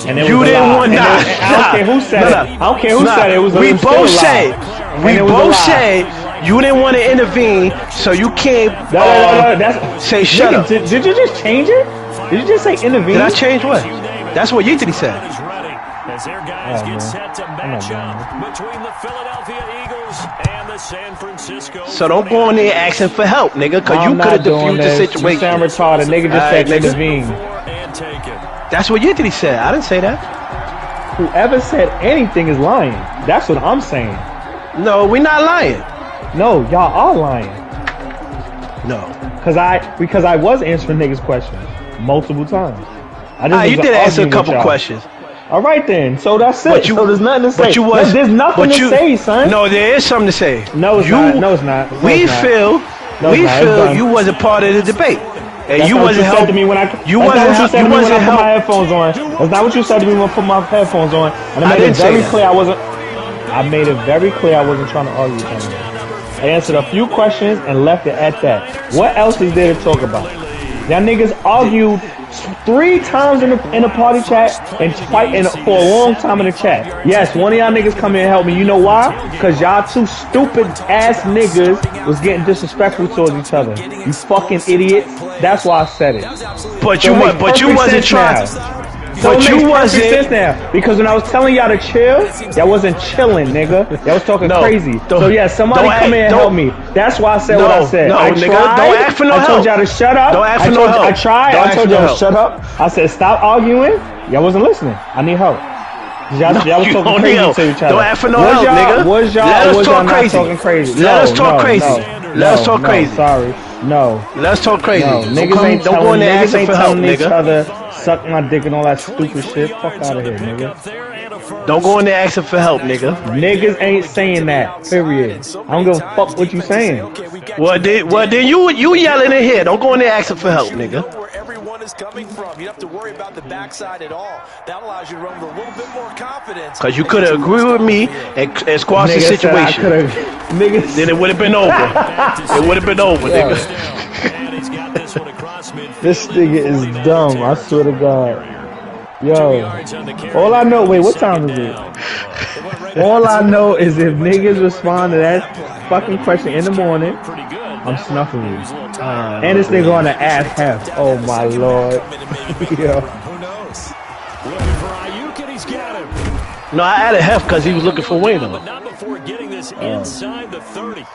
And it You was a didn't lie. want that. I don't care who said it. I don't care who said it. It was We still both a lie. said. We both said you didn't want to intervene, so you can't say shut up. Did you just change it? Did you just say intervene? Did I change what? That's what Yeatley said. As their guys get set to match up between the Philadelphia Eagles and the San Francisco. So don't go in there asking for help, nigga, because you could have diffused the situation. You sound retarded. Nigga just said intervene. That's what Yeatley said. I didn't say that. Whoever said anything is lying. That's what I'm saying. No, we're not lying. No, y'all are lying. No. Because I was answering niggas' questions multiple times. You did answer a couple questions. All right then, so that's it. So there's nothing to say. There's nothing to say, son. No, there is something to say. No, it's not. No, it's not. We feel you wasn't part of the debate, and that's you wasn't helping me when I. You wasn't helping. You wasn't helping. My headphones on. That's not what you said to me when I put my headphones on. And I made it very clear I wasn't. I made it very clear I wasn't trying to argue with anyone. I answered a few questions and left it at that. What else is there to talk about? Y'all niggas argued 3 times in the party chat and for a long time in the chat. Yes, one of y'all niggas come in and help me. You know why? Because y'all 2 stupid ass niggas was getting disrespectful towards each other. You fucking idiots. That's why I said it. But you wasn't trying. But you wasn't now, because when I was telling y'all to chill, y'all wasn't chilling, nigga. Y'all was talking crazy. So yeah, somebody come in and help me. That's why I said what I said. No, nigga, don't ask for no help. I told y'all to shut up. Don't ask for no help. I tried. I told y'all to shut up. I said stop arguing. Y'all wasn't listening. I need help. Y'all was talking crazy to each other. Don't ask for no help, nigga. Let us talk crazy. Let us talk crazy. Let us talk crazy. Sorry. No. Let's talk crazy. No, niggas ain't don't go in there asking for help, each nigga. other, suck my dick and all that stupid shit. Fuck out of here, nigga. Don't go in there asking for help, nigga. Niggas ain't saying that. Period. I don't give a fuck what you saying. Well, then you yelling in here. Don't go in there asking for help, nigga. Is coming from. You don't have to worry about the backside at all. That allows you to run with a little bit more confidence. Because you could have agreed with me and squashed the situation. Then it would have been over. It would have been over, nigga. This nigga is dumb. I swear to God. Yo. All I know, wait, what time is it? All I know is if niggas respond to that fucking question in the morning, I'm snuffing you. And this nigga on the ass half. Oh my lord. Yo. No, I added half because he was looking for Wayno. But not before getting this inside the 30.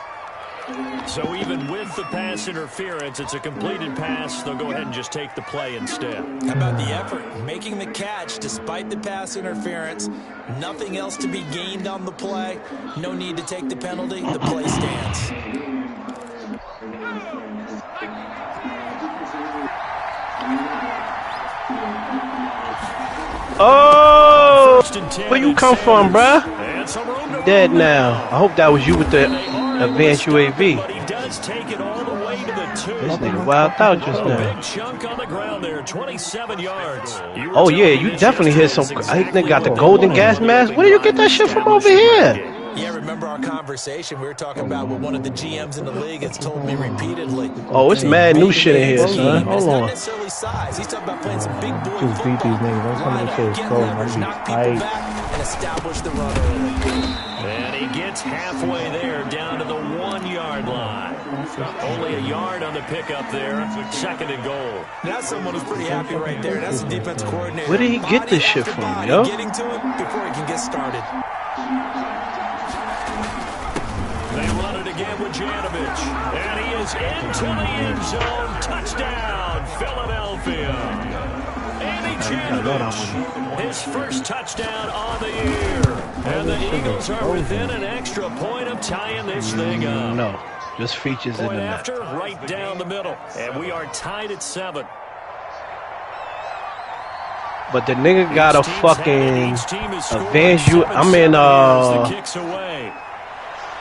So even with the pass interference, it's a completed pass. They'll go ahead and just take the play instead. How about the effort? Making the catch despite the pass interference. Nothing else to be gained on the play. No need to take the penalty. The play stands. Oh, where you come from, bruh? Dead now. I hope that was you with the advanced UAV. This nigga wild out just now. Oh yeah, you definitely hit some. I think got the golden gas mask. Where do you get that shit from over here? Yeah, remember our conversation? We were talking about what one of the GMs in the league has told me repeatedly. Oh, it's mad new shit in here, son. Hold on. He's talking about playing some big boy just beat these niggas. Don't come to say it's cold. I'm tight. And establish the run early. And he gets halfway there, down to the 1-yard line. Only a yard on the pickup there. 2nd and goal. Now someone who's pretty happy right there. That's the defensive coordinator. Where did he get this shit from, yo? Getting to it before he can get started. They run it again with Janovich. And he is into the end zone. Touchdown, Philadelphia. Andy Janovich, his first touchdown on the year. And the Eagles are within an extra point of tying this thing up. No, just features in the net. After, right down the middle. And we are tied at 7. But the nigga got a fucking advanced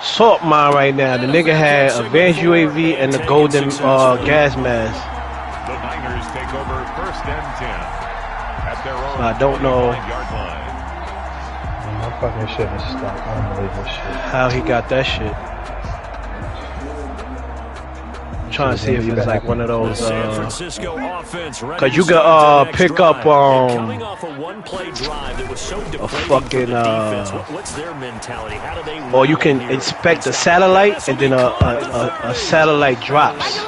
salt mine right now. The nigga had advanced UAV and the golden gas mask. The Niners take over 1st and 10 at their own I don't know my fucking shit is stuck. I don't believe this shit. how he got that shit. trying to see if it's like one of those, San Francisco offense ready cause you to start can the next pick drive. up And coming off a one-play drive that was so a deflating fucking for the defense. What's their mentality? How do they or you can rally here inspect a and stop satellite and then it? a satellite drops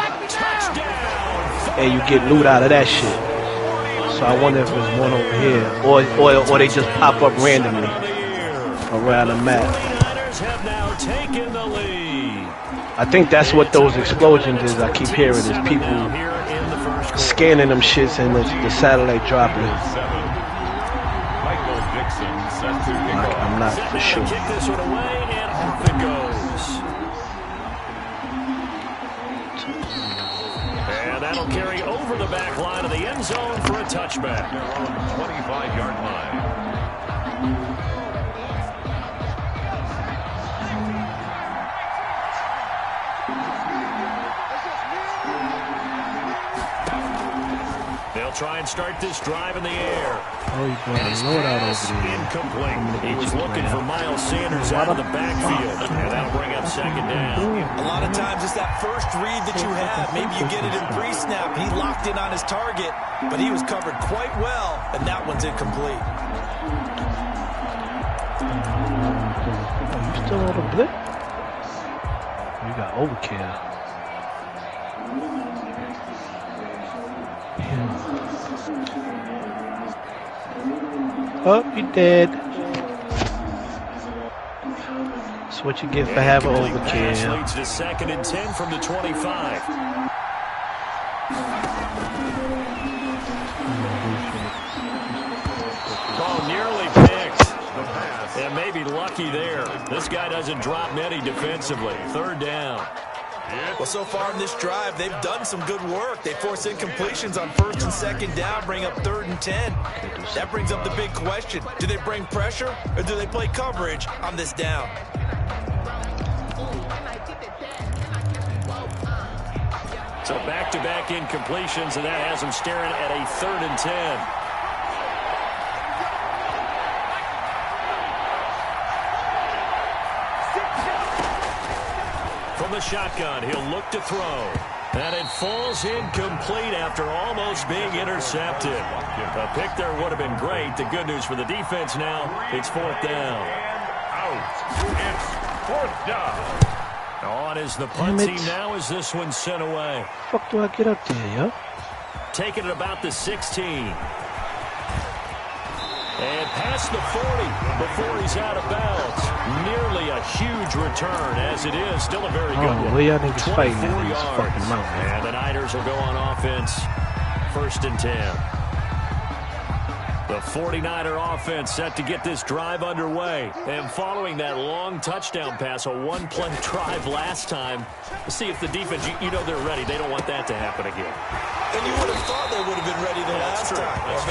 and you get loot out of that shit. So I wonder if there's one over here or they just pop up randomly around the map. Have now taken the lead. I think that's what those explosions is. I keep hearing is people scanning them shits and the satellite dropping. Michael Dixon set to kick off. I'm not for sure. Kick this one away and off it goes. And that'll carry over the back line of the end zone for a touchback. They're on the 25-yard line. They'll try and start this drive in the air. Oh, you brought a load out over there. Incomplete. He was looking for Miles Sanders out of the backfield, and that'll bring up second down. A lot of times it's that first read that you have. Maybe you get it in pre-snap. He locked in on his target, but he was covered quite well, and that one's incomplete. You still on the blip? You got overkill. Oh, you dead. That's what you get for having overkill. Leads to second and 10 from the 25. Oh, nearly picked. And maybe lucky there. This guy doesn't drop many defensively. Third down. Well, so far in this drive, they've done some good work. They force incompletions on first and second down, bring up third and 10. That brings up the big question. Do they bring pressure or do they play coverage on this down? So back-to-back incompletions, and that has them staring at a third and 10. From the shotgun, he'll look to throw. And it falls incomplete after almost being intercepted. A pick there would have been great. The good news for the defense now, it's fourth down. Out. It's fourth down. On is the punt team now as this one's sent away. Fuck do I get up there, yo? Taking it about the 16. And past the 40 before he's out of bounds. Nearly a huge return as it is. Still a very good one. Where y'all niggas fighting 24 in this yards. fucking mountain? And the Niners will go on offense. First and 10. The 49er offense set to get this drive underway. And following that long touchdown pass, a one-play drive last time, let's see if the defense, you know they're ready. They don't want that to happen again. And you would have thought they would have been ready the last time.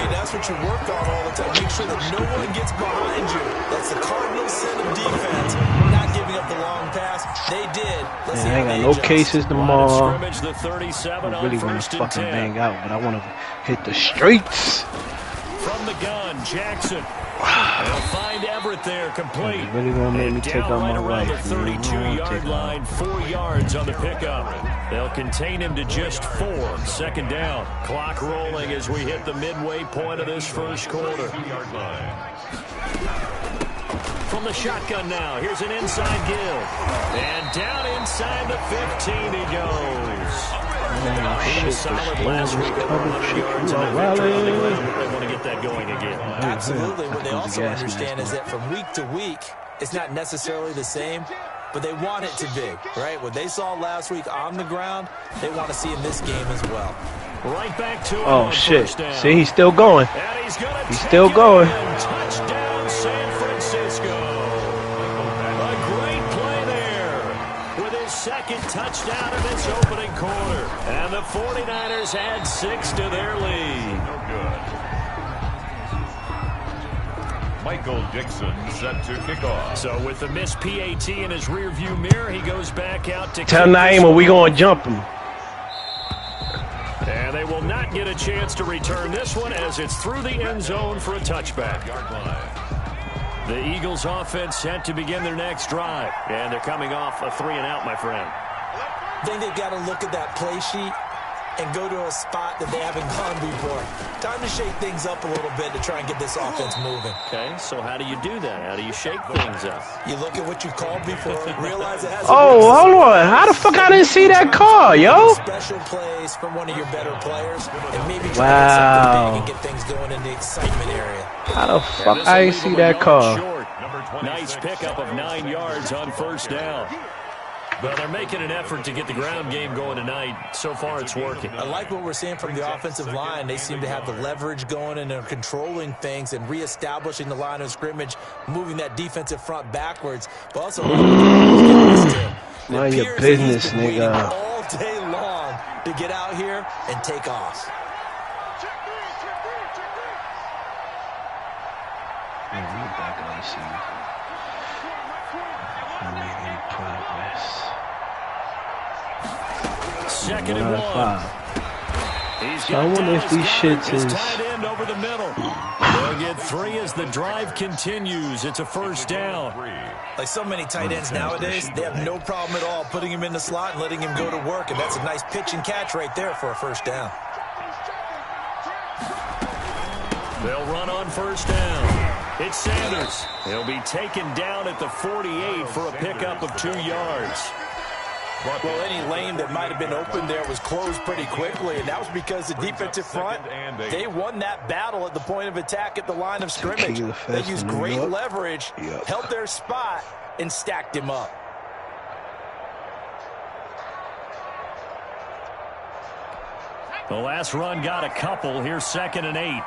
That's what you work on all the time. Make sure that no one gets behind you. That's the cardinal sin of defense. Not giving up the long pass. They did. Let's see I how ain't they got no adjust. cases tomorrow. Scrimmage, the 37 I really on want first to and fucking 10. bang out, but I want to hit the streets. From the gun, Jackson. They'll find Everett there, complete. You really gonna make me And take down out right my around life, the man. 32-yard line, 4 yards on the pickup. They'll contain him to just 4. Second down. Clock rolling as we hit the midway point of this first quarter. From the shotgun now, here's an inside give. And down inside the 15 he goes. He was solid last week at 100 yards in that victory. They want to get that going again. Absolutely. What they also understand is that from week to week, it's not necessarily the same, but they want it to be, right? What they saw last week on the ground, they want to see in this game as well. Right back to him. Oh, shit. See, he's still going. And He's still going. Touchdown, San Francisco. A great play there with his second touchdown in this opening quarter. And the 49ers add 6 to their lead. No good. Michael Dixon set to kick off. So with the missed PAT in his rearview mirror, he goes back out to Tell Naima we gonna jump him. And they will not get a chance to return this one as it's through the end zone for a touchback. The Eagles offense set to begin their next drive. And they're coming off a 3-and-out, my friend. I think they've got to look at that play sheet and go to a spot that they haven't gone before. Time to shake things up a little bit to try and get this offense moving. Okay, so how do you do that? How do you shake things up? You look at what you called before, realize it has Oh, hold on. How the fuck I didn't see that call, yo? Special plays from one of your better players, and maybe try to get something big and get things going in the excitement area. How the fuck I didn't see that call? Nice pickup of 9 yards on first down. Well, they're making an effort to get the ground game going tonight. So far, it's working. I like what we're seeing from the offensive line. They seem to have the leverage going, and they're controlling things and reestablishing the line of scrimmage, moving that defensive front backwards. But also, mind your business, nigga. All day long to get out here and take off. Man, we're back on the scene. Not made any progress. Second and 1. So I wonder if these shits is tight end over the middle. They'll get 3 as the drive continues. It's a first down. Like so many tight ends nowadays, they have no problem at all putting him in the slot and letting him go to work, and that's a nice pitch and catch right there for a first down. They'll run on first down. It's Sanders. He'll be taken down at the 48 for a pickup of 2 yards. Well, any lane that might have been open there was closed pretty quickly, and that was because the defensive front, they won that battle at the point of attack at the line of scrimmage. They used great leverage, held their spot, and stacked him up. The last run got a couple. Here's 2nd and 8.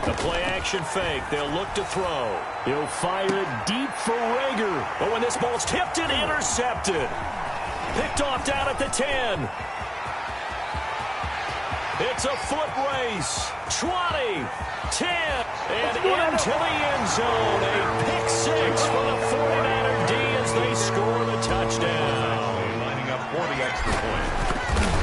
The play-action fake. They'll look to throw. He'll fire it deep for Rager. Oh, and this ball's tipped and intercepted. Picked off down at the 10. It's a foot race. 20, 10, and into the end zone. A pick 6 for the 49er D as they score the touchdown. Lining up for the extra point.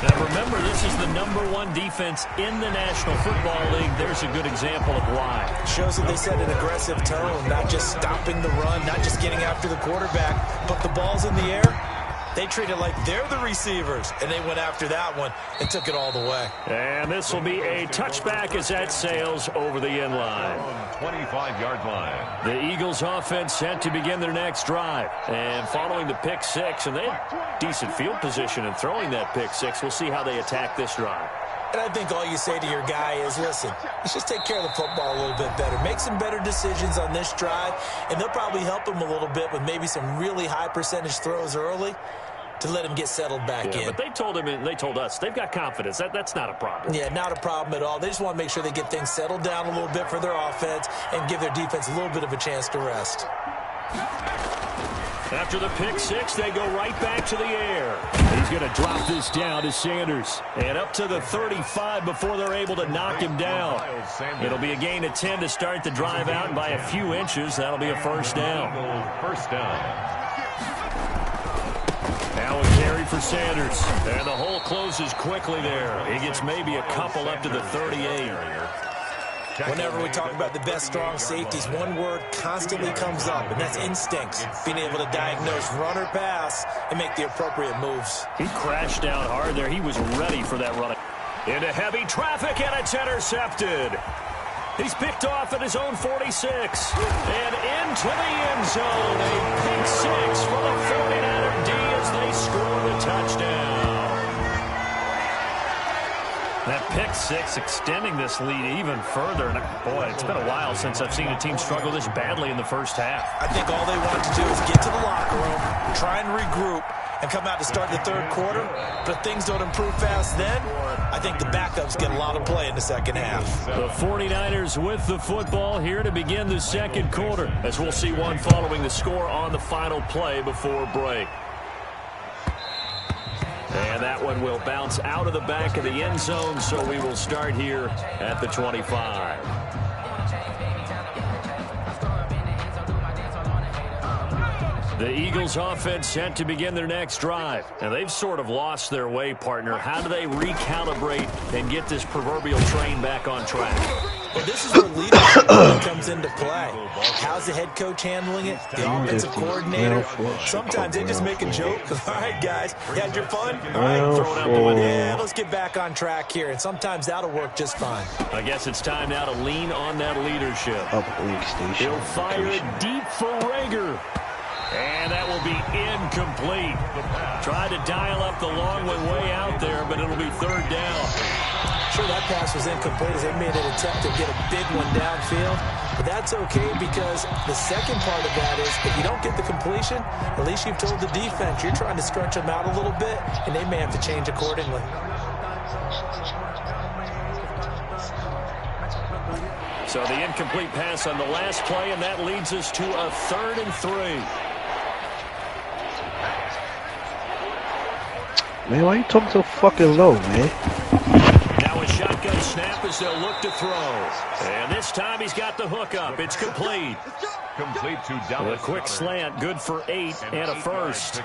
Now remember, this is the #1 defense in the National Football League. There's a good example of why. Shows that they set an aggressive tone, not just stopping the run, not just getting after the quarterback, but the ball's in the air. They treat it like they're the receivers, and they went after that one and took it all the way. And this will be a touchback as that sails over the end line. 25-yard line. The Eagles offense set to begin their next drive. And following the pick 6, and they had decent field position in throwing that pick 6. We'll see how they attack this drive. And I think all you say to your guy is, listen, let's just take care of the football a little bit better. Make some better decisions on this drive, and they'll probably help him a little bit with maybe some really high percentage throws early to let him get settled back in. But they told him and they told us they've got confidence. That's not a problem. Yeah, not a problem at all. They just want to make sure they get things settled down a little bit for their offense and give their defense a little bit of a chance to rest. After the pick 6, they go right back to the air. He's going to drop this down to Sanders. And up to the 35 before they're able to knock him down. It'll be a gain of 10 to start the drive out, and by a few inches, that'll be a first down. First down. Now a carry for Sanders. And the hole closes quickly there. He gets maybe a couple up to the 38. Whenever we talk about the best strong safeties, one word constantly comes up, and that's instincts. Being able to diagnose run or pass and make the appropriate moves. He crashed down hard there. He was ready for that run. Into heavy traffic, and it's intercepted. He's picked off at his own 46. And into the end zone. A pick 6 for the 49er D as they score the touchdown. That pick 6 extending this lead even further. And boy, it's been a while since I've seen a team struggle this badly in the first half. I think all they want to do is get to the locker room, try and regroup, and come out to start the third quarter. But if things don't improve fast then, I think the backups get a lot of play in the second half. The 49ers with the football here to begin the second quarter, as we'll see one following the score on the final play before break. And that one will bounce out of the back of the end zone, so we will start here at the 25. The Eagles offense set to begin their next drive. Now, they've sort of lost their way, partner. How do they recalibrate and get this proverbial train back on track? Well, this is where leadership really comes into play. How's the head coach handling it? The offensive coordinator? Sometimes they just make a joke. All right, guys, you had your fun? All right, throw it out the window. Yeah, let's get back on track here. And sometimes that'll work just fine. I guess it's time now to lean on that leadership. He'll fire it deep for Rager. And that will be incomplete. Tried to dial up the long one way out there, but it'll be third down. Sure, that pass was incomplete as they made an attempt to get a big one downfield. But that's okay because the second part of that is if you don't get the completion, at least you've told the defense you're trying to stretch them out a little bit, and they may have to change accordingly. So the incomplete pass on the last play, and that leads us to a 3rd and 3. Man, why you talking so fucking low, man? Now a shotgun snap as they'll look to throw. And this time he's got the hook up. It's complete. Complete to Dallas. A quick slant, good for 8 and a first.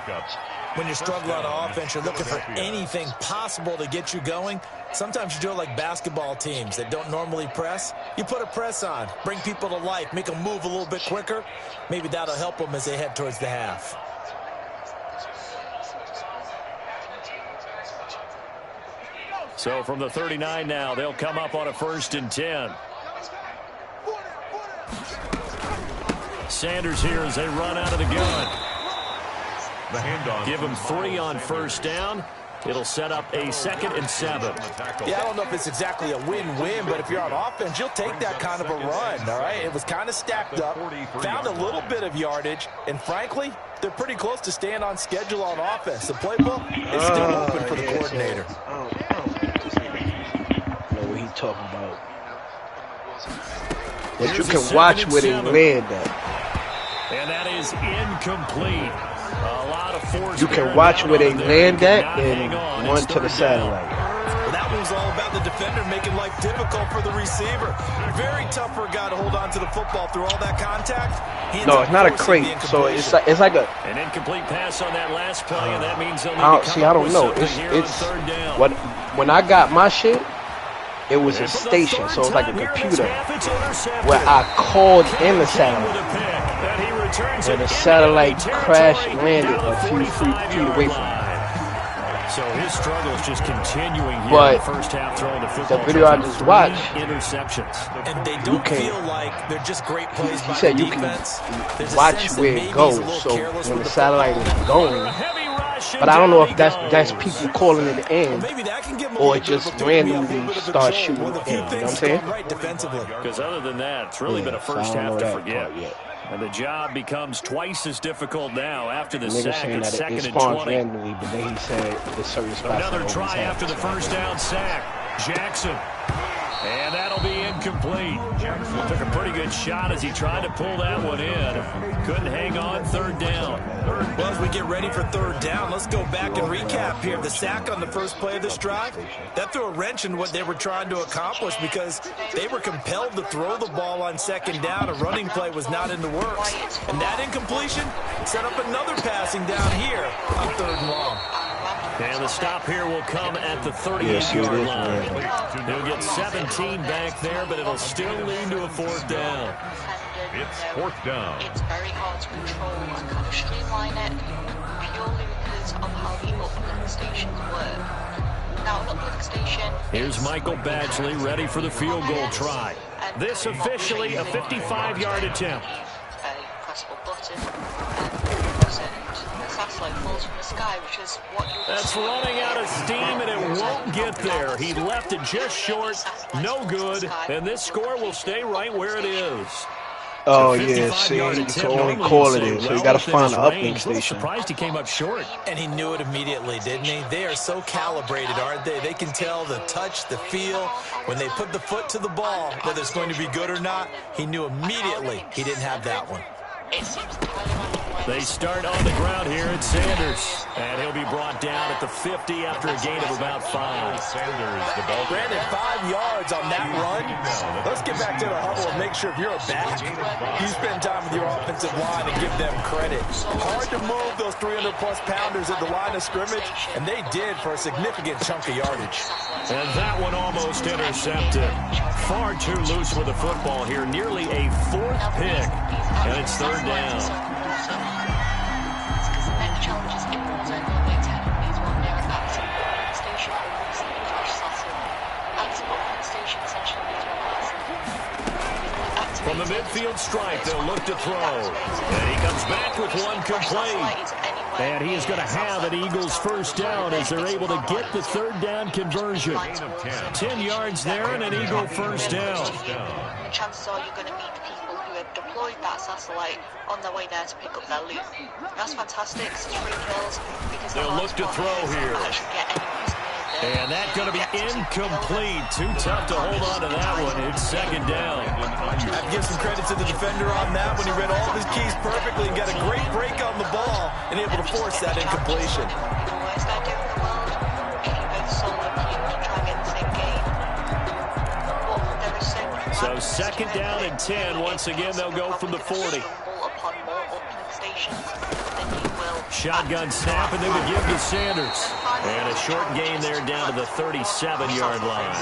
When you struggle on offense, you're looking for anything possible to get you going. Sometimes you do it like basketball teams that don't normally press. You put a press on, bring people to life, make them move a little bit quicker. Maybe that'll help them as they head towards the half. So from the 39 now, they'll come up on a 1st and 10. Sanders here as they run out of the gun. The handoff. Give him 3 on 1st down. It'll set up a 2nd and 7. Yeah, I don't know if it's exactly a win-win, but if you're on offense, you'll take that kind of a run, all right? It was kind of stacked up, found a little bit of yardage, and frankly, they're pretty close to staying on schedule on offense. The playbook is still open for the coordinator. I know what he's talking about. But you can watch where they land at. And that is incomplete. A lot of force. You can watch where they land at and run to the satellite. Well, that was all about the defender making life difficult for the receiver. Very tough for a guy to hold on to the football through all that contact. No, it's not a crate, so it's like a an incomplete pass on that last play, and that means they'll need to see. I don't know. It's what when I got my shit, it was a station, so it's like a computer where I called in the satellite. And the satellite crash landed a few feet away from me. So his struggle is just continuing here but in the first half throwing the football. The video I just watched, interceptions. And they don't feel like they're just great plays by the defense. You can watch where it goes. So when the satellite is going, but I don't know if that's people calling it in, or it just randomly start shooting in. You know what I'm saying? Because other than that, it's really been a first half to forget. And the job becomes twice as difficult now after the sack at 2nd and 20. Randomly, but then he said certain spots. Another try after the first down sack. Jackson. And that'll be incomplete. Jackson took a pretty good shot as he tried to pull that one in. Couldn't hang on 3rd down. Well, as we get ready for 3rd down, let's go back and recap here. The sack on the first play of this drive, that threw a wrench in what they were trying to accomplish because they were compelled to throw the ball on 2nd down. A running play was not in the works. And that incompletion set up another passing down here on 3rd and long. And the stop here will come at the 38-yard line. They'll get 17 back there, but it'll still lead to a 4th down. It's 4th down. It's very hard to control and kind of streamline it purely because of how the uplink stations work. Now, an uplink station... Here's Michael Badgley ready for the field goal try. This officially a 55-yard attempt. A pressable button and the satellite falls from the sky, which is what you... That's running out of steam, and it won't get there. He left it just short, no good, and this score will stay right where it is. Oh, yeah, see, you can only call it in, so you got to find the uplink station. Surprised he came up short. And he knew it immediately, didn't he? They are so calibrated, aren't they? They can tell the touch, the feel. When they put the foot to the ball, whether it's going to be good or not, he knew immediately he didn't have that one. it seems entirely random where They start on the ground here at Sanders. And he'll be brought down at the 50 after a gain of about 5. Sanders, the ball. Brandon, 5 yards on that run. Let's get back to the huddle and make sure if you're a back, you spend time with your offensive line and give them credit. Hard to move those 300-plus pounders at the line of scrimmage, and they did for a significant chunk of yardage. And that one almost intercepted. Far too loose with the football here. Nearly a 4th pick. And it's 3rd down. From the midfield stripe, they'll look to throw. And he comes back with one complete. And he is going to have an Eagles first down as they're able to get the 3rd down conversion. 10 yards there and an Eagle first down. And chances are you're going to meet people who have deployed that satellite on their way there to pick up their loot. That's fantastic. It's 3 kills because they'll look to throw here. And that's going to be incomplete. Too tough to hold on to that one. It's 2nd down. I have to give some credit to the defender on that when he read all of his keys perfectly and got a great break on the ball and able to force that incompletion. So 2nd down and 10. Once again, they'll go from the 40. Shotgun snap, and they would give to Sanders. And a short gain there down to the 37-yard line.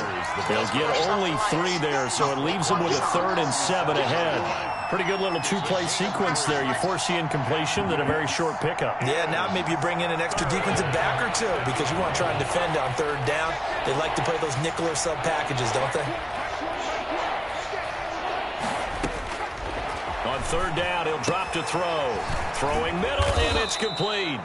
They'll get only 3 there, so it leaves them with a 3rd and 7 ahead. Pretty good little 2-play sequence there. You force the incompletion, then a very short pickup. Yeah, now maybe you bring in an extra defensive back or 2 because you want to try and defend on 3rd down. They like to play those nickel or sub packages, don't they? On 3rd down, he'll drop to throw. Throwing middle, and it's complete.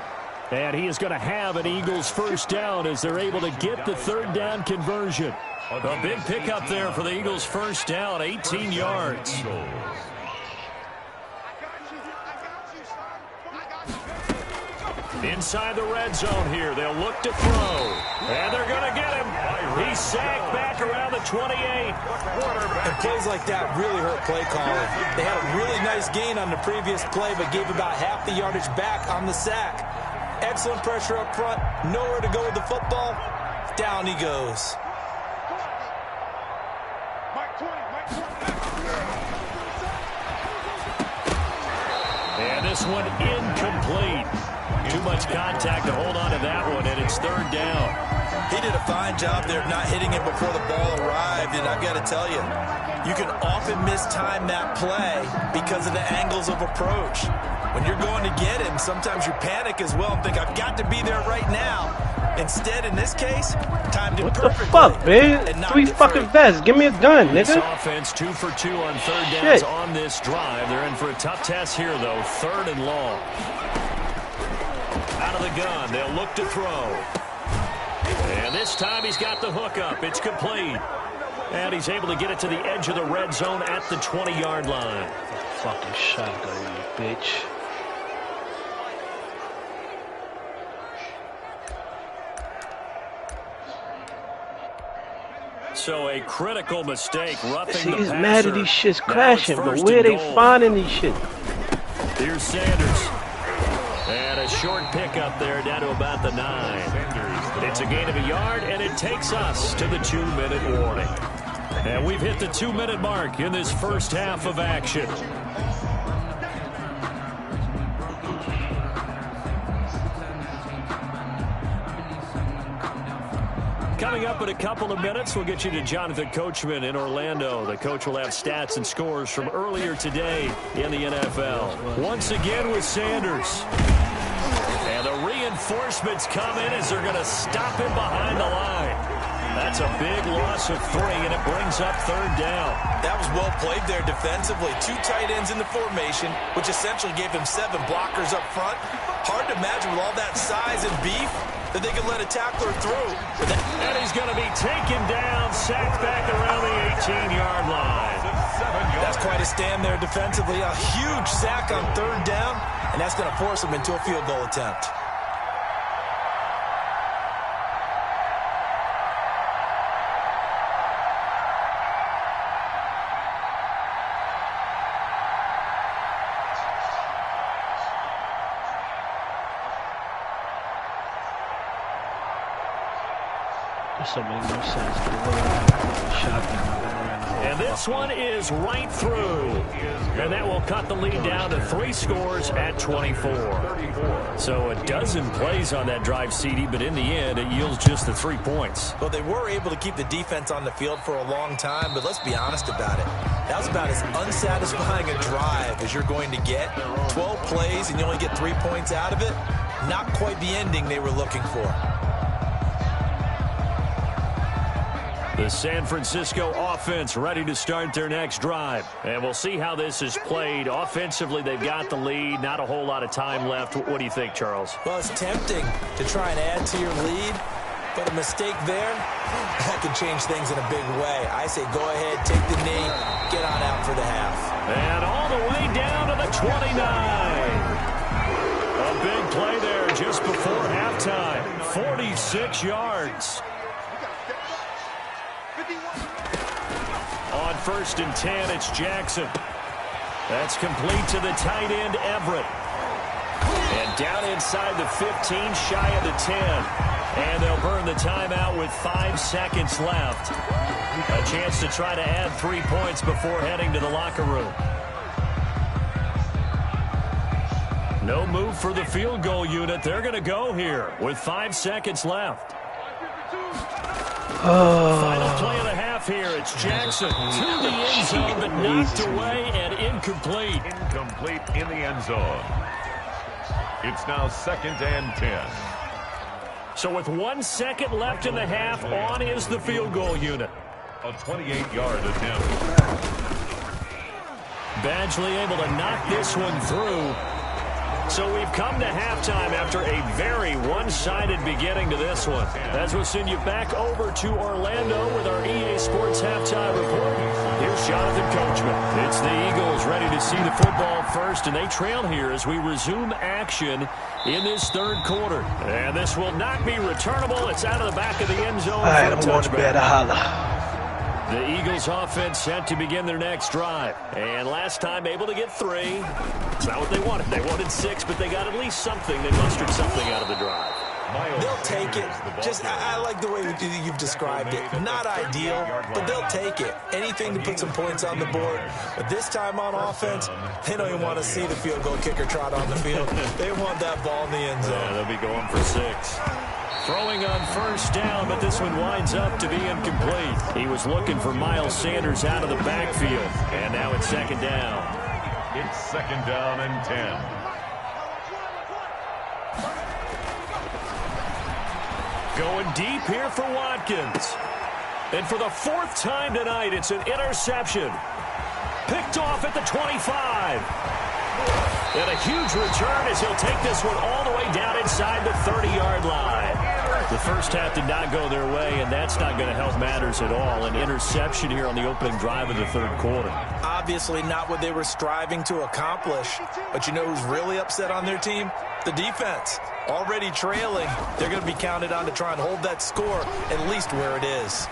And he is going to have an Eagles first down as they're able to get the 3rd down conversion. A big pickup there for the Eagles first down, 18 yards. Inside the red zone here, they'll look to throw. And they're going to get him. He's sacked back around the 28. And plays like that really hurt play calling. They had a really nice gain on the previous play, but gave about half the yardage back on the sack. Excellent pressure up front. Nowhere to go with the football. Down he goes. And this one incomplete. Too much contact to hold on to that one, and it's 3rd down. He did a fine job there of not hitting it before the ball arrived, and I've got to tell you, you can often mistime that play because of the angles of approach. When you're going to get him, sometimes you panic as well and think, I've got to be there right now. Instead, in this case, timed it perfectly. What the fuck, man? 3 fucking vests. Give me a gun, nigga. This offense 2 for 2 on 3rd downs on this drive. They're in for a tough test here, though. 3rd and long. Out of the gun, they'll look to throw. And this time he's got the hook up. It's complete. And he's able to get it to the edge of the red zone at the 20-yard line. Fucking shotgun, you bitch. So a critical mistake, roughing the He's passer. mad at these shits Now crashing, it's but 1st where and they goal. finding these shit? Here's Sanders. And a short pickup there down to about the 9. It's a gain of a yard, and it takes us to the 2-minute warning. And we've hit the 2-minute mark in this first half of action. Coming up in a couple of minutes, we'll get you to Jonathan Coachman in Orlando. The coach will have stats and scores from earlier today in the NFL. Once again with Sanders. And the reinforcements come in as they're going to stop him behind the line. That's a big loss of 3, and it brings up 3rd down. That was well played there defensively. 2 tight ends in the formation, which essentially gave him 7 blockers up front. Hard to imagine with all that size and beef that they could let a tackler through. And he's going to be taken down, sacked back around the 18-yard line. That's quite a stand there defensively. A huge sack on 3rd down, and that's going to force him into a field goal attempt. So many more sense. And this one is right through. And that will cut the lead down to 3 scores at 24. So a dozen plays on that drive, CD, but in the end, it yields just the 3 points. Well, they were able to keep the defense on the field for a long time, but let's be honest about it. That was about as unsatisfying a drive as you're going to get. 12 plays and you only get 3 points out of it. Not quite the ending they were looking for. The San Francisco offense ready to start their next drive. And we'll see how this is played. Offensively, they've got the lead. Not a whole lot of time left. What do you think, Charles? Well, it's tempting to try and add to your lead, but a mistake there, that could change things in a big way. I say go ahead, take the knee, get on out for the half. And all the way down to the 29. A big play there just before halftime. 46 yards. On 1st and 10, it's Jackson. That's complete to the tight end, Everett. And down inside the 15, shy of the 10. And they'll burn the timeout with 5 seconds left. A chance to try to add 3 points before heading to the locker room. No move for the field goal unit. They're going to go here with 5 seconds left. Final play of the half here. It's Jackson to the end zone, but knocked away and incomplete. Incomplete in the end zone. It's now 2nd and 10. So with 1 second left in the half, on is the field goal unit. A 28-yard attempt. Badgley able to knock this one through. So we've come to halftime after a very one-sided beginning to this one. As we'll send you back over to Orlando with our EA Sports Halftime Report. Here's Jonathan Coachman. It's the Eagles ready to see the football first, and they trail here as we resume action in this 3rd quarter. And this will not be returnable. It's out of the back of the end zone. All right, I'm going to bed. Holla. The Eagles offense set to begin their next drive. And last time able to get 3. It's not what they wanted. They wanted 6, but they got at least something. They mustered something out of the drive. They'll take it. Just, I like the way you've described it. Not ideal, but they'll take it. Anything to put some points on the board. But this time on offense, they don't even want to see the field goal kicker trot on the field. They want that ball in the end zone. Yeah, they'll be going for 6. Throwing on 1st down, but this one winds up to be incomplete. He was looking for Miles Sanders out of the backfield. And now it's 2nd down. It's 2nd down and 10. Going deep here for Watkins. And for the 4th time tonight, it's an interception. Picked off at the 25. And a huge return as he'll take this one all the way down inside the 30-yard line. The first half did not go their way, and that's not going to help matters at all. An interception here on the opening drive of the 3rd quarter. Obviously not what they were striving to accomplish. But you know who's really upset on their team? The defense. Already trailing. They're going to be counted on to try and hold that score at least where it is.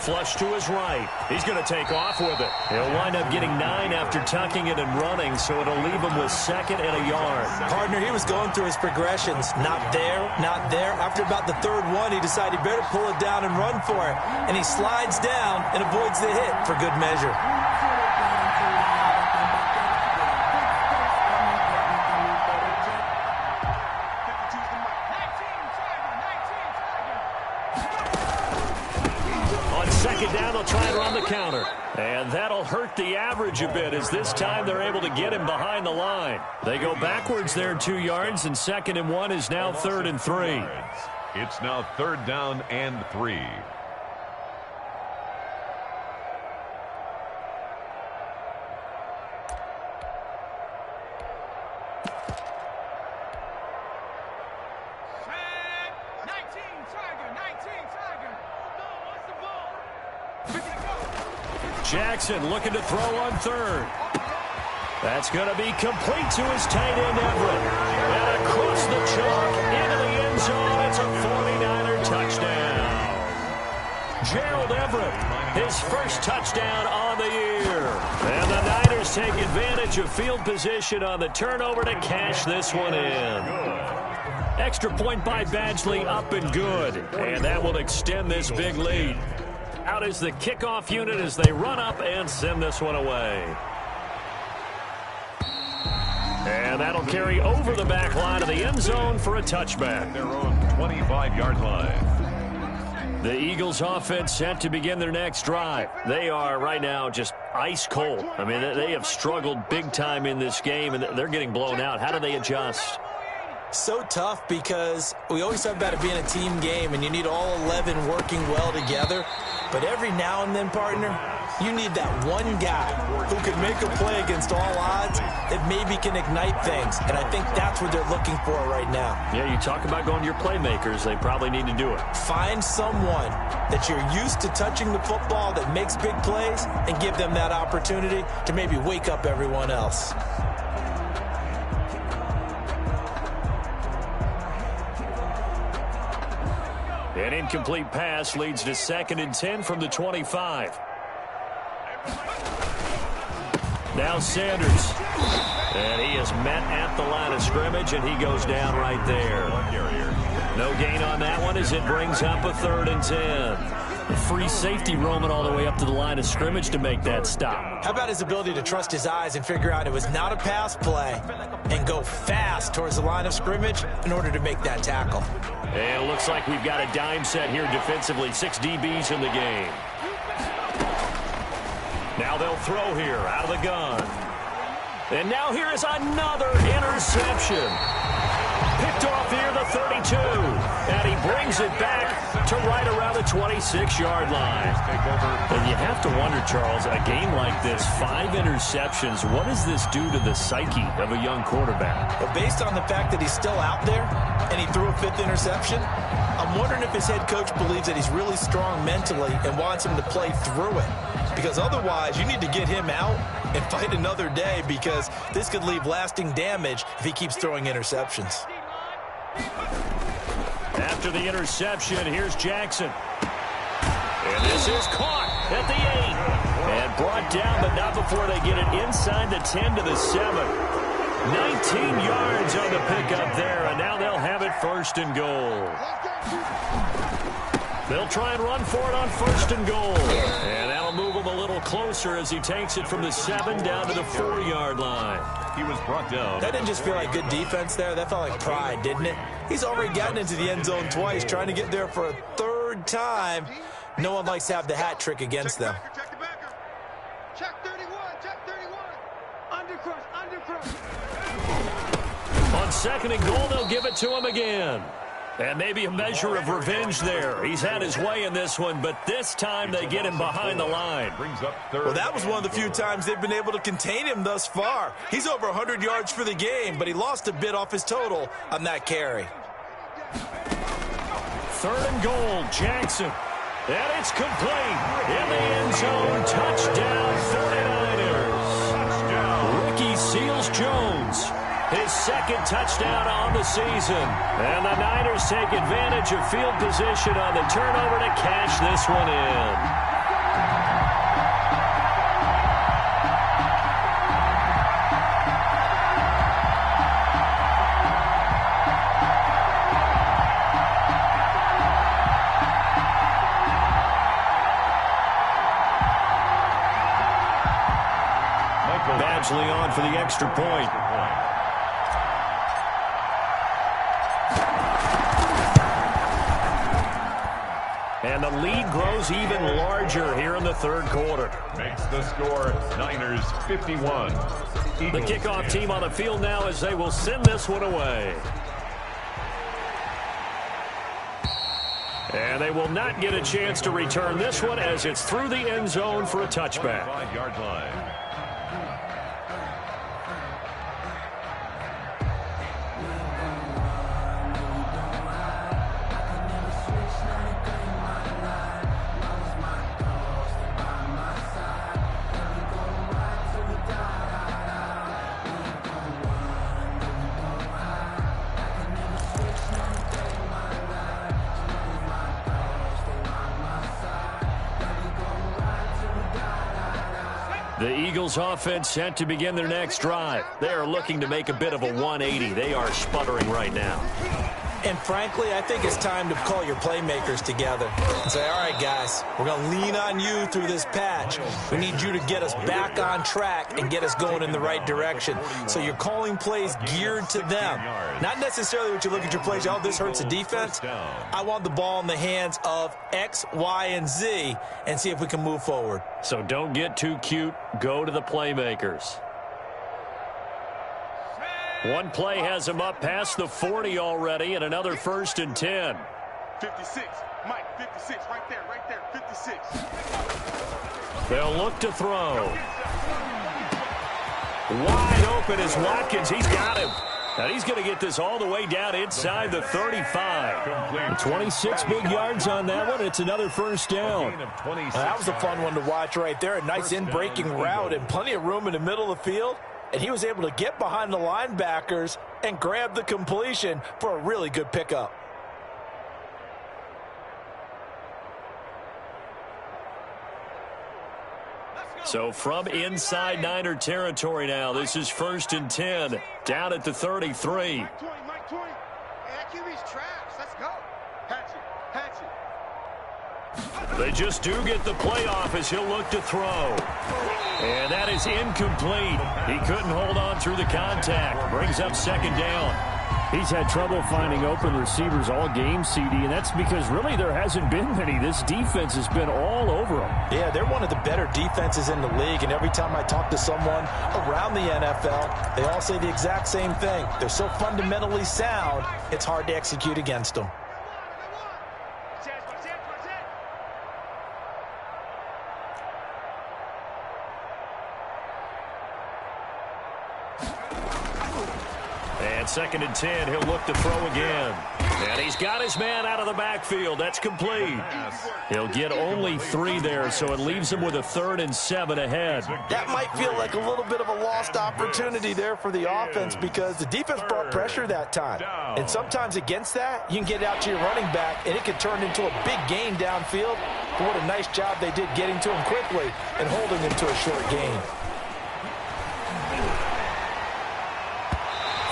Flush to his right. He's going to take off with it. He'll wind up getting 9 after tucking it and running, so it'll leave him with 2nd and a yard. Partner, he was going through his progressions. Not there, not there. After about the 3rd one, he decided he better pull it down and run for it. And he slides down and avoids the hit for good measure. Down, they'll try and run the counter. And that'll hurt the average a bit as this time they're able to get him behind the line. They go backwards there 2 yards, and 2nd and 1 is now 3rd and 3. It's now 3rd down and 3. Jackson looking to throw on 3rd. That's going to be complete to his tight end, Everett. And across the chalk into the end zone. It's a 49er touchdown. Gerald Everett, his first touchdown on the year. And the Niners take advantage of field position on the turnover to cash this one in. Extra point by Badgley, up and good. And that will extend this big lead. Out is the kickoff unit as they run up and send this one away. And that'll carry over the back line of the end zone for a touchback. Their own 25-yard line. The Eagles offense set to begin their next drive. They are right now just ice cold. I mean, they have struggled big time in this game, and they're getting blown out. How do they adjust? So tough because we always talk about it being a team game, and you need all 11 working well together. But every now and then, partner, you need that one guy who can make a play against all odds that maybe can ignite things. And I think that's what they're looking for right now. Yeah, you talk about going to your playmakers. They probably need to do it. Find someone that you're used to touching the football that makes big plays and give them that opportunity to maybe wake up everyone else. An incomplete pass leads to 2nd and 10 from the 25. Now Sanders. And he is met at the line of scrimmage, and he goes down right there. No gain on that one as it brings up a 3rd and 10. A free safety roaming all the way up to the line of scrimmage to make that stop. How about his ability to trust his eyes and figure out it was not a pass play and go fast towards the line of scrimmage in order to make that tackle. And it looks like we've got a dime set here defensively. 6 DBs in the game. Now they'll throw here out of the gun. And now here is another interception. Picked off here the 32. And he brings it back to right around the 26-yard line. And you have to wonder, Charles, a game like this, 5 interceptions, what does this do to the psyche of a young quarterback? Well, based on the fact that he's still out there and he threw a 5th interception, I'm wondering if his head coach believes that he's really strong mentally and wants him to play through it. Because otherwise, you need to get him out and fight another day, because this could leave lasting damage if he keeps throwing interceptions. After the interception, here's Jackson. And this is caught at the 8. And brought down, but not before they get it inside the 10 to the 7. 19 yards on the pickup there, and now they'll have it 1st and goal. They'll try and run for it on 1st and goal. And that'll move him a little closer as he takes it from the 7 down to the 4-yard line. He was brought down. That didn't just feel like good defense there. That felt like pride, didn't it? He's already gotten into the end zone twice, trying to get there for a 3rd time. No one likes to have the hat trick against them. Check the backer. Check 31. Check 31. Undercrush. On 2nd and goal, they'll give it to him again. And maybe a measure of revenge there. He's had his way in this one, but this time they get him behind the line. Well, that was one of the few times they've been able to contain him thus far. He's over 100 yards for the game, but he lost a bit off his total on that carry. 3rd and goal, Jackson. And it's complete. In the end zone, touchdown 49ers. Ricky Seals-Jones. His 2nd touchdown on the season. And the Niners take advantage of field position on the turnover to cash this one in. Badgley on for the extra point. And the lead grows even larger here in the 3rd quarter. Makes the score Niners 51. The kickoff team on the field now as they will send this one away. And they will not get a chance to return this one as it's through the end zone for a touchback. 5-yard line. The Eagles offense set to begin their next drive. They are looking to make a bit of a 180. They are sputtering right now. And frankly, I think it's time to call your playmakers together and say, all right, guys, we're going to lean on you through this patch. We need you to get us back on track and get us going in the right direction. So you're calling plays geared to them. Not necessarily what you look at your plays, oh, this hurts the defense. I want the ball in the hands of X, Y, and Z and see if we can move forward. So don't get too cute. Go to the playmakers. One play has him up past the 40 already, and another 1st and 10. 56, Mike, 56, right there, 56. They'll look to throw. Wide open is Watkins. He's got him. And he's going to get this all the way down inside the 35. 26 big yards on that one. It's another 1st down. That was a fun one to watch right there. A nice in-breaking route and plenty of room in the middle of the field. And he was able to get behind the linebackers and grab the completion for a really good pickup. So from inside Niner territory now, this is 1st and 10, down at the 33. Mike 20. Hey, that QB's trash. Let's go. Hatch it. They just do get the playoff as he'll look to throw. And that is incomplete. He couldn't hold on through the contact. Brings up 2nd down. He's had trouble finding open receivers all game, CD, and that's because really there hasn't been many. This defense has been all over them. Yeah, they're one of the better defenses in the league, and every time I talk to someone around the NFL, they all say the exact same thing. They're so fundamentally sound, it's hard to execute against them. And 2nd and 10, he'll look to throw again. And he's got his man out of the backfield. That's complete. He'll get only 3 there, so it leaves him with a 3rd and 7 ahead. That might feel like a little bit of a lost opportunity there for the offense because the defense brought pressure that time. And sometimes against that, you can get out to your running back, and it can turn into a big gain downfield. But what a nice job they did getting to him quickly and holding him to a short gain.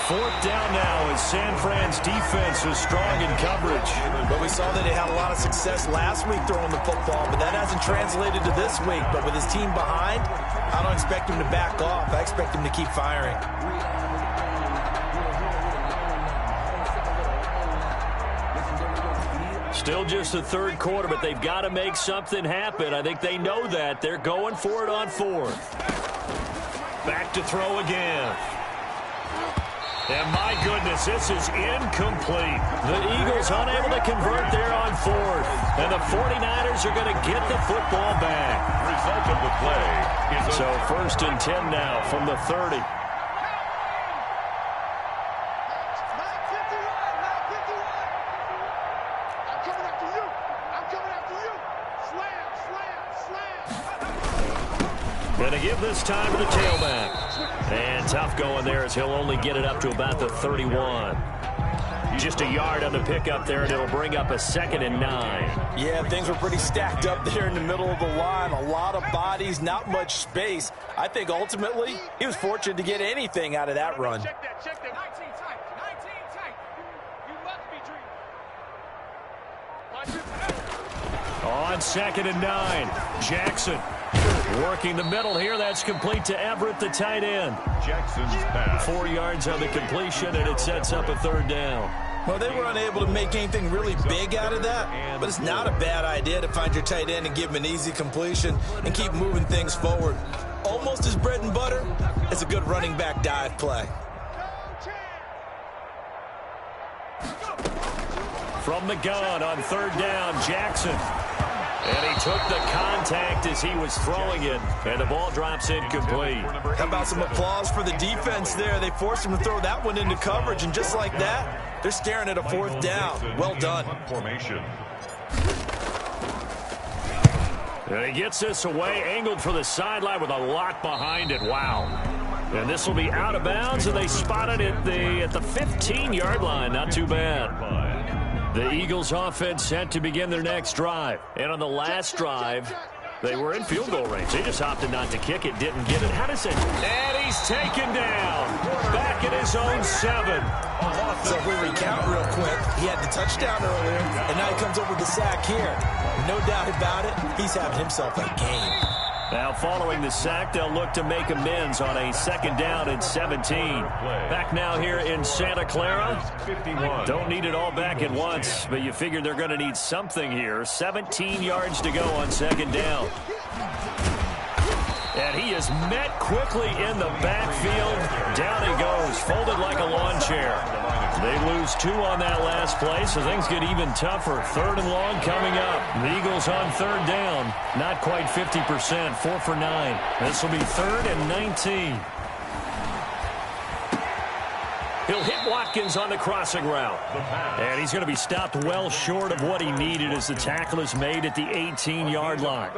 4th down now as San Fran's defense is strong in coverage. But we saw that he had a lot of success last week throwing the football, but that hasn't translated to this week. But with his team behind, I don't expect him to back off. I expect him to keep firing. Still just the 3rd quarter, but they've got to make something happen. I think they know that. They're going for it on 4th. Back to throw again. And my goodness, this is incomplete. The Eagles unable to convert there on 4th. And the 49ers are going to get the football back. Result of the play is so 1st and 10 now from the 30. Going to give this time to the tailback. And tough going there as he'll only get it up to about the 31. Just a yard on the pickup there, and it'll bring up a 2nd and 9. Yeah, things were pretty stacked up there in the middle of the line. A lot of bodies, not much space. I think ultimately he was fortunate to get anything out of that run. Check that. 19 tight. You must be dreaming. On 2nd and 9, Jackson working the middle here. That's complete to Everett, the tight end. Jackson's pass. 4 yards on the completion, and it sets up a 3rd down. Well, they were unable to make anything really big out of that, but it's not a bad idea to find your tight end and give him an easy completion and keep moving things forward. Almost his bread and butter. It's a good running back dive play. From the gun on 3rd down, Jackson. And he took the contact as he was throwing it, and the ball drops incomplete. How about some applause for the defense there? They forced him to throw that one into coverage, and just like that, they're staring at a 4th down. Well done. Formation. And he gets this away, angled for the sideline with a lot behind it. Wow. And this will be out of bounds, and they spotted it at the 15-yard line. Not too bad. The Eagles offense set to begin their next drive. And on the last drive, They were in field goal range. They just opted not to kick it, didn't get it. How does it? And he's taken down. Back at his own 7. So if we recount real quick, he had the touchdown earlier, and now he comes over the sack here. No doubt about it, he's having himself a game. Now following the sack, they'll look to make amends on a 2nd down and 17. Back now here in Santa Clara. Don't need it all back at once, but you figure they're going to need something here. 17 yards to go on 2nd down. And he is met quickly in the backfield. Down he goes, folded like a lawn chair. They lose 2 on that last play, so things get even tougher. 3rd and long coming up. The Eagles on 3rd down. Not quite 50%, 4 for 9. This will be 3rd and 19. He'll hit Watkins on the crossing route. And he's going to be stopped well short of what he needed as the tackle is made at the 18-yard line.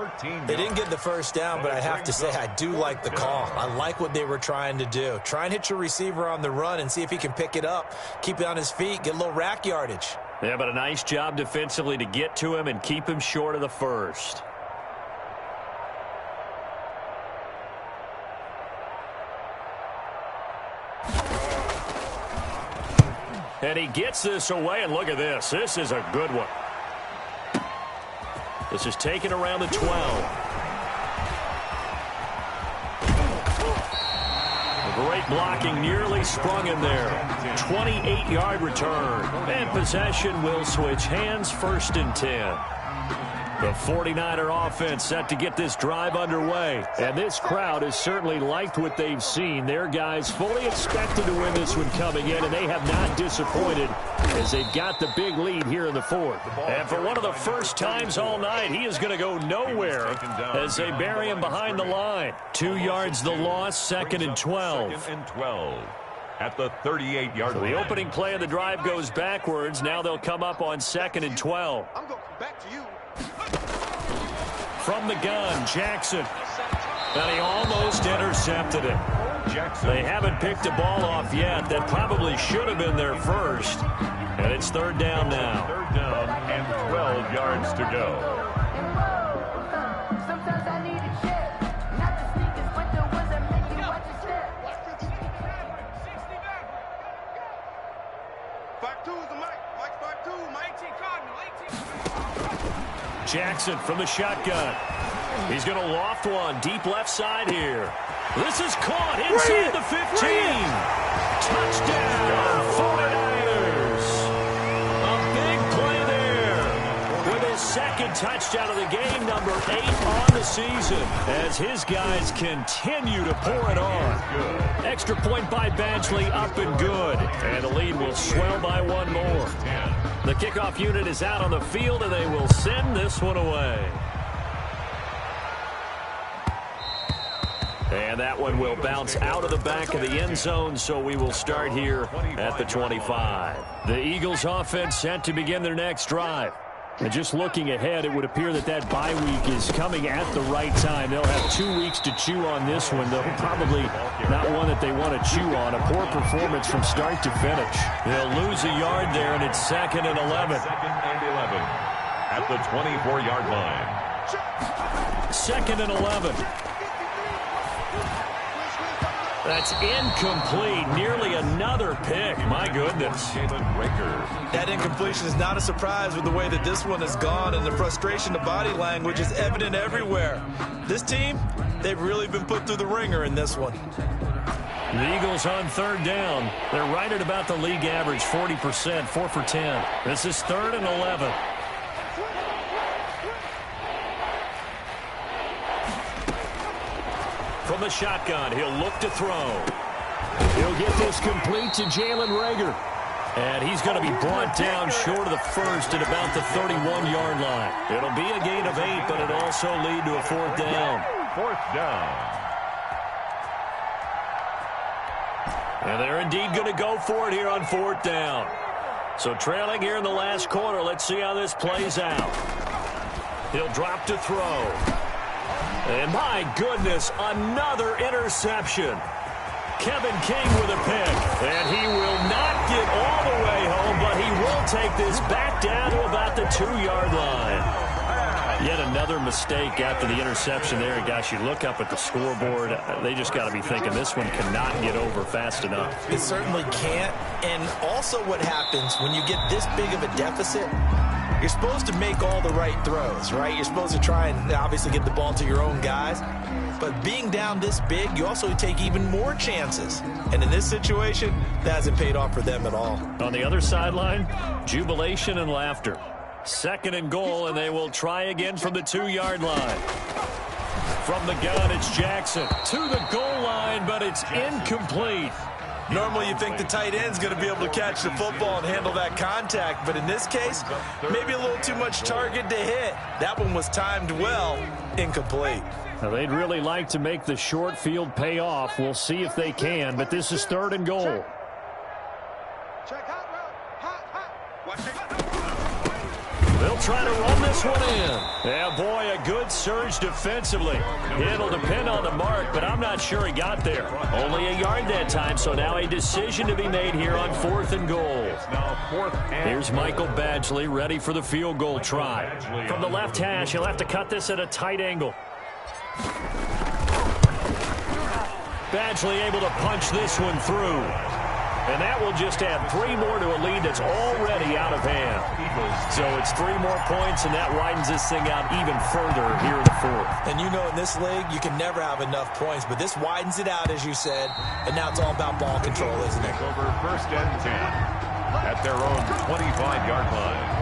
They didn't get the first down, but I have to say I do like the call. I like what they were trying to do. Try and hit your receiver on the run and see if he can pick it up. Keep it on his feet, get a little rack yardage. Yeah, but a nice job defensively to get to him and keep him short of the first. And he gets this away, and look at this. This is a good one. This is taken around the 12. Great blocking, nearly sprung him there. 28-yard return. And possession will switch hands, 1st and 10. The 49er offense set to get this drive underway. And this crowd has certainly liked what they've seen. Their guys fully expected to win this one coming in, and they have not disappointed as they've got the big lead here in the 4th. And for one of the first times all night, he is going to go nowhere as they bury him behind the line. 2 yards the loss, 2nd and 12. 2nd and 12 at the 38-yard line. The opening play of the drive goes backwards. Now they'll come up on 2nd and 12. I'm going to come back to you. From the gun, Jackson. And he almost intercepted it. They haven't picked a ball off yet. That probably should have been their first. And it's 3rd down now. 3rd down and 12 yards to go. Jackson from the shotgun. He's going to loft one deep left side here. This is caught inside the 15. Touchdown, 49ers. A big play there with his 2nd touchdown of the game, number 8 on the season, as his guys continue to pour it on. Extra point by Badgley, up and good. And the lead will swell by 1 more. The kickoff unit is out on the field, and they will send this one away. And that one will bounce out of the back of the end zone, so we will start here at the 25. The Eagles offense set to begin their next drive. And just looking ahead, it would appear that that bye week is coming at the right time. They'll have 2 weeks to chew on this one, though probably not one that they want to chew on. A poor performance from start to finish. They'll lose a yard there, and it's 2nd and 11. 2nd and 11 at the 24-yard line. 2nd and 11. That's incomplete. Nearly another pick. My goodness. That incompletion is not a surprise with the way that this one has gone, and the frustration, the body language is evident everywhere. This team, they've really been put through the ringer in this one. The Eagles on 3rd down. They're right at about the league average, 40%, 4 for 10. This is 3rd and 11. From the shotgun, he'll look to throw. He'll get this complete to Jalen Reagor. And he's going to be brought down short of the first at about the 31-yard line. It'll be a gain of 8, but it'll also lead to a 4th down. 4th down. And they're indeed going to go for it here on 4th down. So trailing here in the last quarter, let's see how this plays out. He'll drop to throw. And my goodness, another interception. Kevin King with a pick. And he will not get all the way home, but he will take this back down to about the 2-yard line. Yet another mistake after the interception there. And gosh, you look up at the scoreboard, they just got to be thinking this one cannot get over fast enough. It certainly can't. And also what happens when you get this big of a deficit, you're supposed to make all the right throws, right? You're supposed to try and obviously get the ball to your own guys. But being down this big, you also take even more chances. And in this situation, that hasn't paid off for them at all. On the other sideline, jubilation and laughter. 2nd and goal, and they will try again from the 2-yard line. From the gun, it's Jackson to the goal line, but it's incomplete. Normally you think the tight end's going to be able to catch the football and handle that contact, but in this case, maybe a little too much target to hit. That one was timed well, incomplete. Now, they'd really like to make the short field pay off. We'll see if they can, but this is 3rd and goal. Check hot route. Hot. Watch it. They'll try to run this one in. Yeah, boy, a good surge defensively. It'll depend on the mark, but I'm not sure he got there. Only a yard that time, so now a decision to be made here on 4th and goal. Here's Michael Badgley ready for the field goal try. From the left hash, he'll have to cut this at a tight angle. Badgley able to punch this one through. And that will just add 3 more to a lead that's already out of hand. So it's 3 more points, and that widens this thing out even further here in the 4th. And you know in this league, you can never have enough points, but this widens it out, as you said, and now it's all about ball control, isn't it? Over 1st and 10 at their own 25-yard line.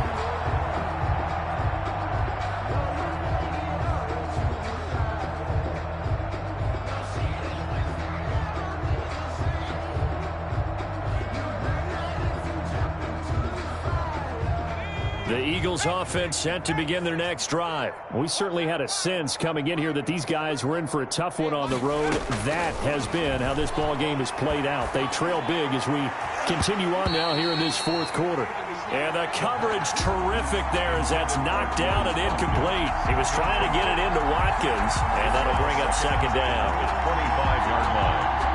The Eagles offense set to begin their next drive. We certainly had a sense coming in here that these guys were in for a tough one on the road. That has been how this ball game has played out. They trail big as we continue on now here in this 4th quarter. And the coverage terrific there as that's knocked down and incomplete. He was trying to get it into Watkins, and that'll bring up 2nd down. 25-yard line.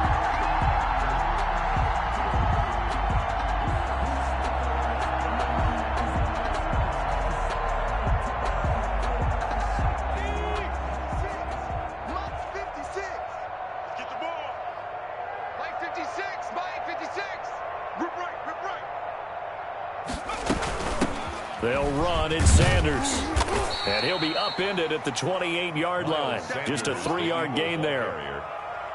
They'll run. It's Sanders. And he'll be upended at the 28-yard line. Just a 3-yard gain there.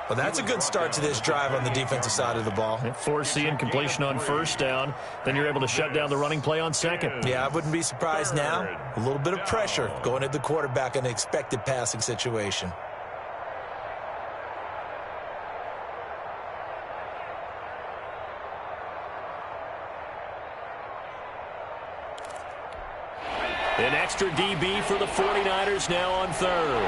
Well, that's a good start to this drive on the defensive side of the ball. Force the incompletion on 1st down. Then you're able to shut down the running play on 2nd. Yeah, I wouldn't be surprised now. A little bit of pressure going at the quarterback in an expected passing situation. An extra DB for the 49ers now on 3rd.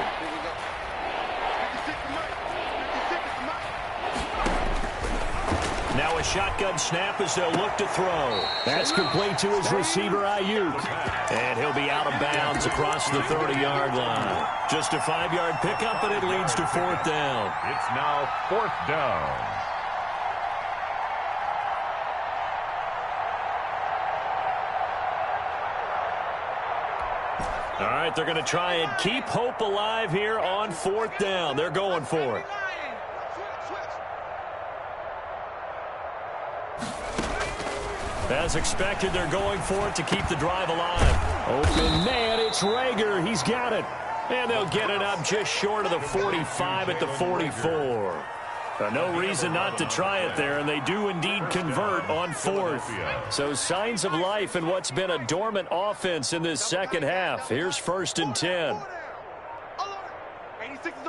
Now a shotgun snap as they'll look to throw. That's complete to his receiver, Ayuk. And he'll be out of bounds across the 30-yard line. Just a 5-yard pickup, and it leads to 4th down. It's now 4th down. All right, they're going to try and keep hope alive here on 4th down. They're going for it. As expected, they're going for it to keep the drive alive. Open man, it's Rager. He's got it. And they'll get it up just short of the 45 at the 44. No reason not to try it there, and they do indeed convert on 4th. So signs of life in what's been a dormant offense in this 2nd half. Here's 1st and 10. 86 is